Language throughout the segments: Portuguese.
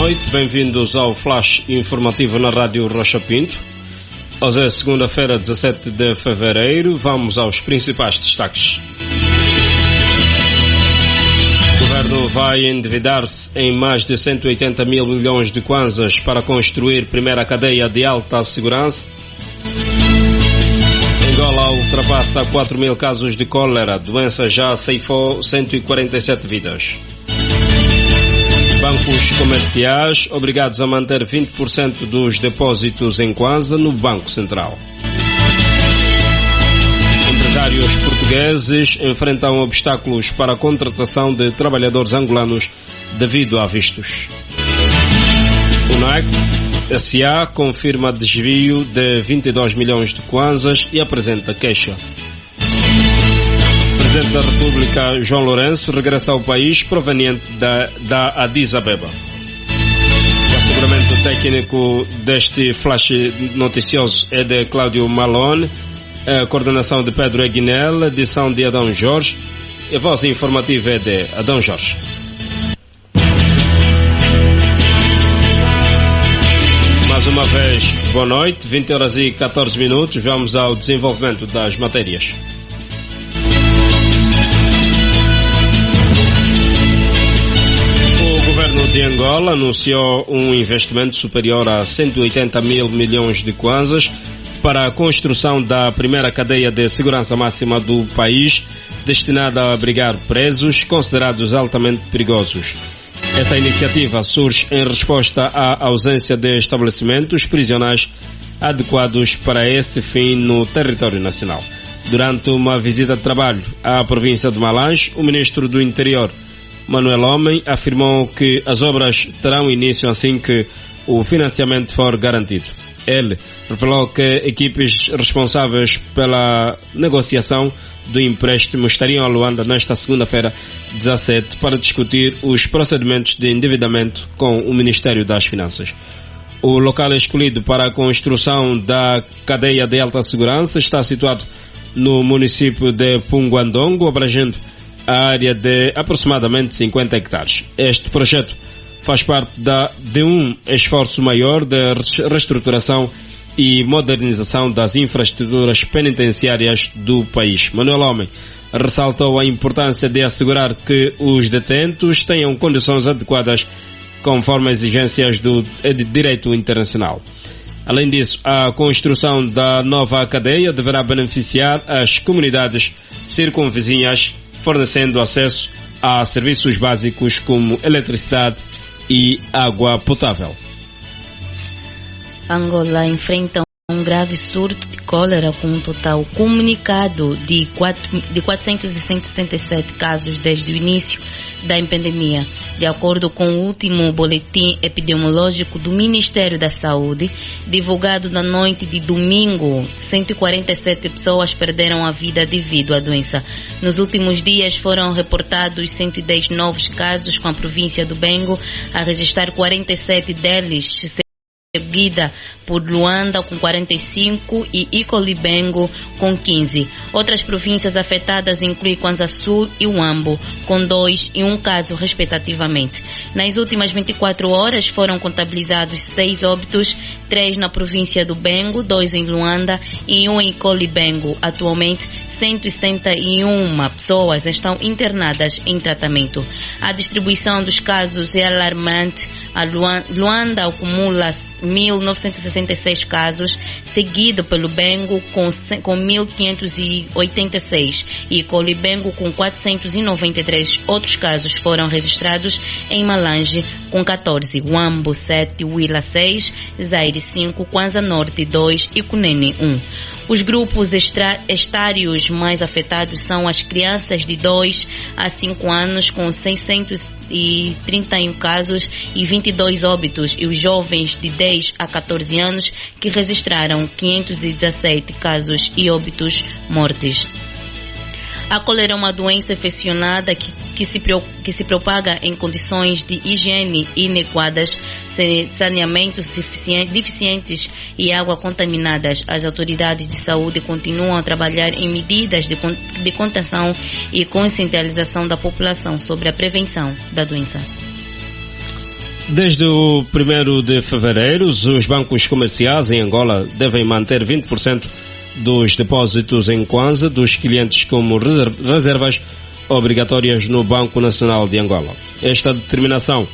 noite, bem-vindos ao Flash Informativo na Rádio Rocha Pinto. Hoje é segunda-feira, 17 de fevereiro. Vamos aos principais destaques. O governo vai endividar-se em mais de 180 mil milhões de kwanzas para construir primeira cadeia de alta segurança. Angola ultrapassa 4 mil casos de cólera. A doença já ceifou 147 vidas. Bancos comerciais obrigados a manter 20% dos depósitos em Kwanza no Banco Central. Empresários portugueses enfrentam obstáculos para a contratação de trabalhadores angolanos devido a vistos. O NAC SA confirma desvio de 22 milhões de kwanzas e apresenta queixa. O Presidente da República, João Lourenço, regressa ao país proveniente da Addis Abeba. O asseguramento técnico deste flash noticioso é de Cláudio Malone, a coordenação de Pedro Aguinel, edição de Adão Jorge, e a voz informativa é de Adão Jorge. Mais uma vez, boa noite, 20 horas e 14 minutos, vamos ao desenvolvimento das matérias. O governo de Angola anunciou um investimento superior a 180 mil milhões de kwanzas para a construção da primeira cadeia de segurança máxima do país, destinada a abrigar presos considerados altamente perigosos. Essa iniciativa surge em resposta à ausência de estabelecimentos prisionais adequados para esse fim no território nacional. Durante uma visita de trabalho à província de Malange, o ministro do Interior, Manuel Homem, afirmou que as obras terão início assim que o financiamento for garantido. Ele revelou que equipes responsáveis pela negociação do empréstimo estariam a Luanda nesta segunda-feira, 17, para discutir os procedimentos de endividamento com o Ministério das Finanças. O local escolhido para a construção da cadeia de alta segurança está situado no município de Punguandongo, abrangendo a área de aproximadamente 50 hectares. Este projeto faz parte de um esforço maior de reestruturação e modernização das infraestruturas penitenciárias do país. Manuel Homem ressaltou a importância de assegurar que os detentos tenham condições adequadas conforme as exigências do direito internacional. Além disso, a construção da nova cadeia deverá beneficiar as comunidades circunvizinhas, fornecendo acesso a serviços básicos como eletricidade e água potável. Angola enfrenta um grave surto de cólera com um total comunicado de 477 casos desde o início da pandemia. De acordo com o último boletim epidemiológico do Ministério da Saúde, divulgado na noite de domingo, 147 pessoas perderam a vida devido à doença. Nos últimos dias foram reportados 110 novos casos, com a província do Bengo a registrar 47 deles, seguida por Luanda com 45 e Icolibengo com 15. Outras províncias afetadas incluem Kwanza Sul e Uambo, com 2 e 1 caso respectivamente. Nas últimas 24 horas foram contabilizados 6 óbitos, 3 na província do Bengo, 2 em Luanda e 1 em Icolibengo. Atualmente, 161 pessoas estão internadas em tratamento. A distribuição dos casos é alarmante. A Luanda acumula 1.966 casos, seguido pelo Bengo com 1.586 e Colibengo com 493. Outros casos foram registrados em Malange com 14, Uambo 7, Huila 6, Zaire 5, Kwanza Norte 2 e Cunene 1. Os grupos estários mais afetados são as crianças de 2 a 5 anos com 631 casos e 22 óbitos e os jovens de 10 a 14 anos que registraram 517 casos e óbitos mortes. A cólera é uma doença infeccionada que se propaga em condições de higiene inadequadas, saneamento deficientes e água contaminadas. As autoridades de saúde continuam a trabalhar em medidas de contenção e conscientização da população sobre a prevenção da doença. Desde o 1º de fevereiro, os bancos comerciais em Angola devem manter 20% dos depósitos em Kwanza dos clientes como reservas obrigatórias no Banco Nacional de Angola. Esta determinação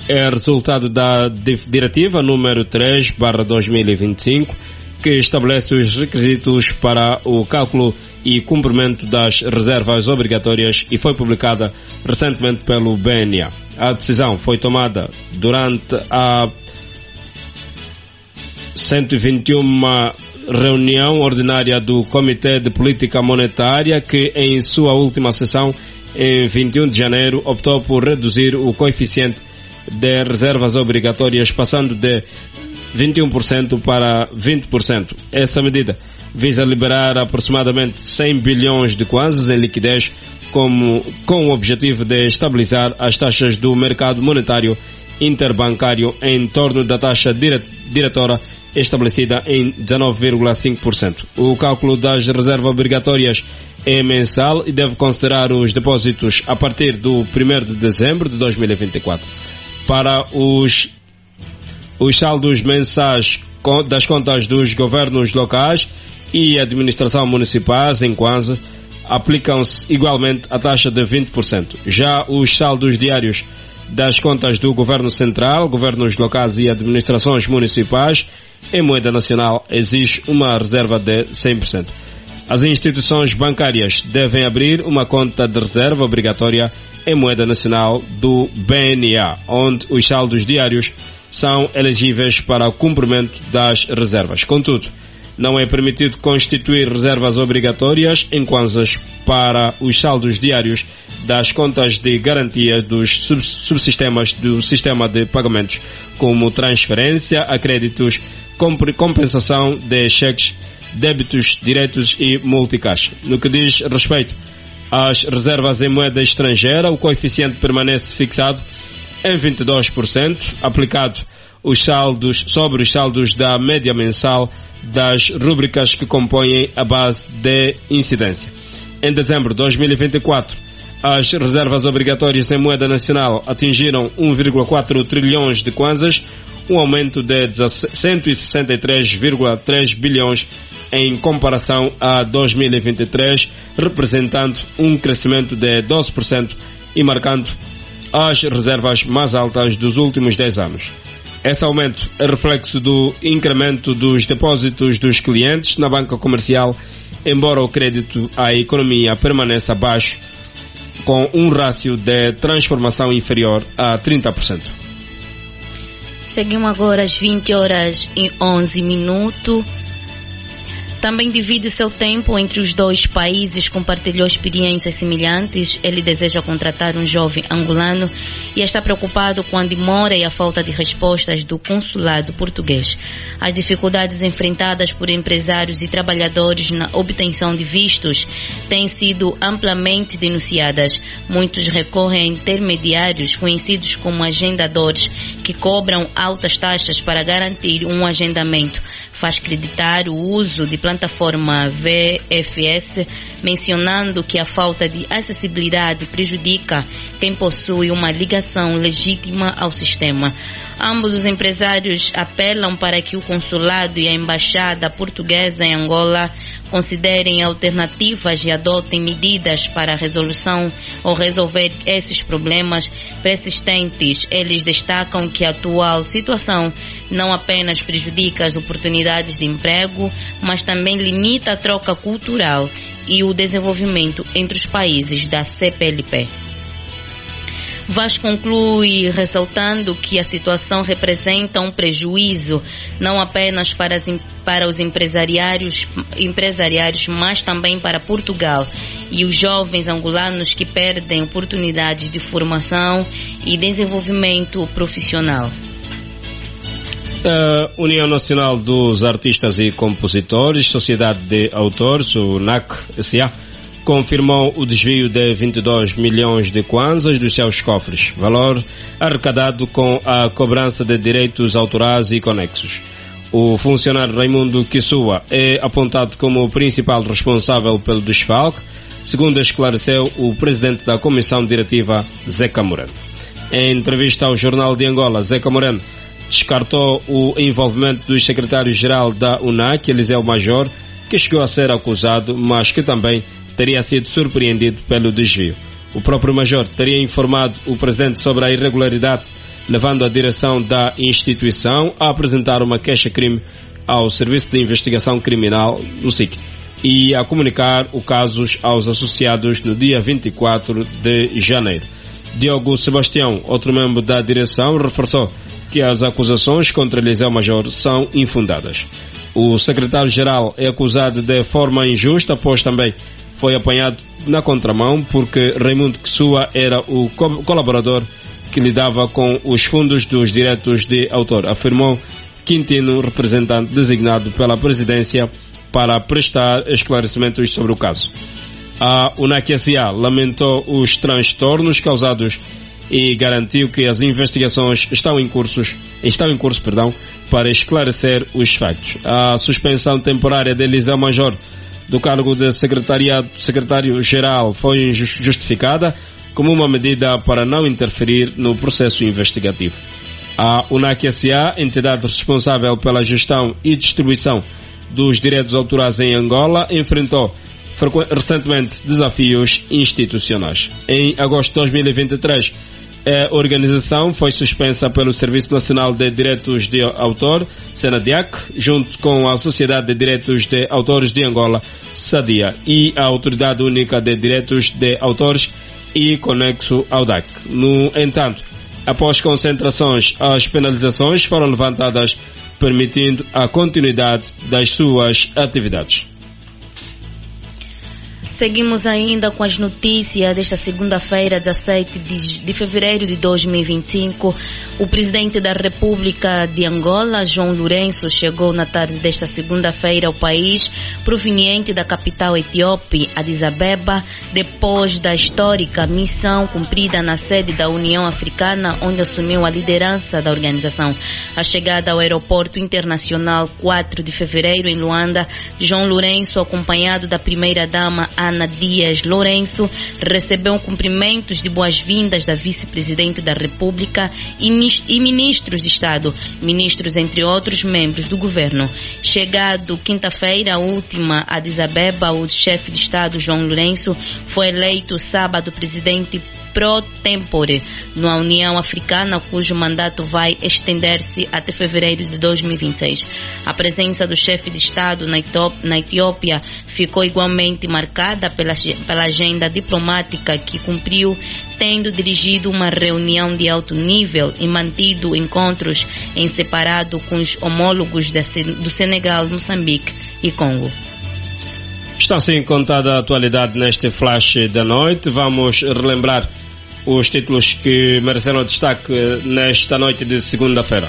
é resultado da Diretiva número 3/2025, que estabelece os requisitos para o cálculo e cumprimento das reservas obrigatórias e foi publicada recentemente pelo BNA. A decisão foi tomada durante a 121ª reunião ordinária do Comitê de Política Monetária, que em sua última sessão, em 21 de janeiro, optou por reduzir o coeficiente de reservas obrigatórias, passando de 21% para 20%. Essa medida visa liberar aproximadamente 100 bilhões de kwanzas em liquidez, com o objetivo de estabilizar as taxas do mercado monetário interbancário em torno da taxa diretora estabelecida em 19,5%. O cálculo das reservas obrigatórias é mensal e deve considerar os depósitos a partir do 1º de dezembro de 2024. Para os saldos mensais das contas dos governos locais e administração municipais em Kwanza aplicam-se igualmente a taxa de 20%. Já os saldos diários das contas do governo central, governos locais e administrações municipais em moeda nacional exige uma reserva de 100%. As instituições bancárias devem abrir uma conta de reserva obrigatória em moeda nacional do BNA, onde os saldos diários são elegíveis para o cumprimento das reservas. Contudo, não é permitido constituir reservas obrigatórias em kwanzas para os saldos diários das contas de garantia dos subsistemas do sistema de pagamentos, como transferência a créditos, compensação de cheques, débitos diretos e multicaixa. No que diz respeito às reservas em moeda estrangeira, o coeficiente permanece fixado em 22%, aplicado sobre os saldos da média mensal das rúbricas que compõem a base de incidência. Em dezembro de 2024, as reservas obrigatórias em moeda nacional atingiram 1,4 trilhões de kwanzas, um aumento de 163,3 bilhões em comparação a 2023, representando um crescimento de 12% e marcando as reservas mais altas dos últimos 10 anos. Esse aumento é reflexo do incremento dos depósitos dos clientes na banca comercial, embora o crédito à economia permaneça baixo, com um rácio de transformação inferior a 30%. Seguimos agora às 20h11. Também divide o seu tempo entre os dois países, compartilhou experiências semelhantes. Ele deseja contratar um jovem angolano e está preocupado com a demora e a falta de respostas do consulado português. As dificuldades enfrentadas por empresários e trabalhadores na obtenção de vistos têm sido amplamente denunciadas. Muitos recorrem a intermediários, conhecidos como agendadores, que cobram altas taxas para garantir um agendamento. Faz acreditar o uso de plataforma VFS, mencionando que a falta de acessibilidade prejudica quem possui uma ligação legítima ao sistema. Ambos os empresários apelam para que o consulado e a embaixada portuguesa em Angola considerem alternativas e adotem medidas para a resolução ou resolver esses problemas persistentes. Eles destacam que a atual situação não apenas prejudica as oportunidades de emprego, mas também limita a troca cultural e o desenvolvimento entre os países da CPLP. Vaz conclui ressaltando que a situação representa um prejuízo não apenas para os empresariários, mas também para Portugal e os jovens angolanos que perdem oportunidades de formação e desenvolvimento profissional. A União Nacional dos Artistas e Compositores, Sociedade de Autores, o NAC-SA, confirmou o desvio de 22 milhões de kwanzas dos seus cofres, valor arrecadado com a cobrança de direitos autorais e conexos. O funcionário Raimundo Kissua é apontado como o principal responsável pelo desfalque, segundo esclareceu o presidente da Comissão Diretiva, Zeca Moreno. Em entrevista ao Jornal de Angola, Zeca Moreno descartou o envolvimento do secretário-geral da UNAC, Eliseu Major, que chegou a ser acusado, mas que também teria sido surpreendido pelo desvio. O próprio Major teria informado o presidente sobre a irregularidade, levando a direção da instituição a apresentar uma queixa-crime ao Serviço de Investigação Criminal, no SIC, e a comunicar o caso aos associados no dia 24 de janeiro. Diogo Sebastião, outro membro da direção, reforçou que as acusações contra Eliseu Major são infundadas. O secretário-geral é acusado de forma injusta, pois também foi apanhado na contramão porque Raimundo Kessua era o colaborador que lidava com os fundos dos direitos de autor, afirmou Quintino, representante designado pela presidência para prestar esclarecimentos sobre o caso. A UNAC SA lamentou os transtornos causados e garantiu que as investigações estão em curso para esclarecer os factos. A suspensão temporária de Eliseu Major do cargo de secretário-geral foi justificada como uma medida para não interferir no processo investigativo. A UNAC SA, entidade responsável pela gestão e distribuição dos direitos autorais em Angola, enfrentou recentemente desafios institucionais. Em agosto de 2023, a organização foi suspensa pelo Serviço Nacional de Direitos de Autor, SENADIAC, junto com a Sociedade de Direitos de Autores de Angola, SADIA, e a Autoridade Única de Direitos de Autores e conexo ao DAC. No entanto, após concentrações, as penalizações foram levantadas, permitindo a continuidade das suas atividades. Seguimos ainda com as notícias desta segunda-feira, 17 de fevereiro de 2025. O presidente da República de Angola, João Lourenço, chegou na tarde desta segunda-feira ao país, proveniente da capital etíope, Addis Abeba, depois da histórica missão cumprida na sede da União Africana, onde assumiu a liderança da organização. A chegada ao aeroporto internacional 4 de fevereiro em Luanda, João Lourenço, acompanhado da primeira-dama Ana Dias Lourenço, recebeu cumprimentos de boas-vindas da vice-presidente da República e ministros de Estado, ministros entre outros membros do governo. Chegado quinta-feira última a Addis Abeba, o chefe de Estado João Lourenço foi eleito sábado presidente pro tempore na União Africana, cujo mandato vai estender-se até fevereiro de 2026. A presença do chefe de Estado na Etiópia ficou igualmente marcada pela agenda diplomática que cumpriu, tendo dirigido uma reunião de alto nível e mantido encontros em separado com os homólogos do Senegal, Moçambique e Congo. Está assim contada a atualidade neste flash da noite. Vamos relembrar os títulos que mereceram destaque nesta noite de segunda-feira.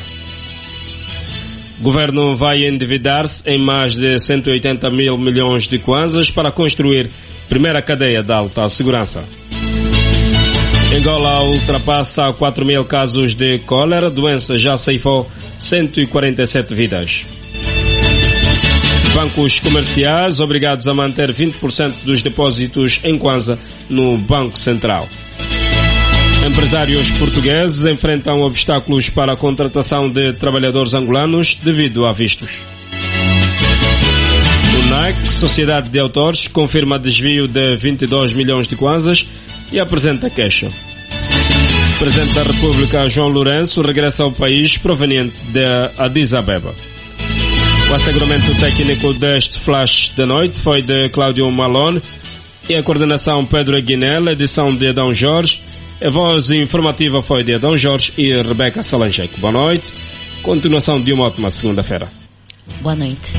Governo vai endividar-se em mais de 180 mil milhões de kwanzas para construir primeira cadeia de alta segurança. Angola ultrapassa 4 mil casos de cólera, doença já ceifou 147 vidas. Bancos comerciais obrigados a manter 20% dos depósitos em kwanza no Banco Central. Empresários portugueses enfrentam obstáculos para a contratação de trabalhadores angolanos devido a vistos. UNAC, Sociedade de Autores, confirma desvio de 22 milhões de kwanzas e apresenta queixa. O Presidente da República, João Lourenço, regressa ao país proveniente de Addis Abeba. O asseguramento técnico deste flash da noite foi de Cláudio Malone e a coordenação Pedro Aguinel, edição de Adão Jorge. A voz informativa foi de Adão Jorge e Rebeca Salancheco. Boa noite. Continuação de uma ótima segunda-feira. Boa noite.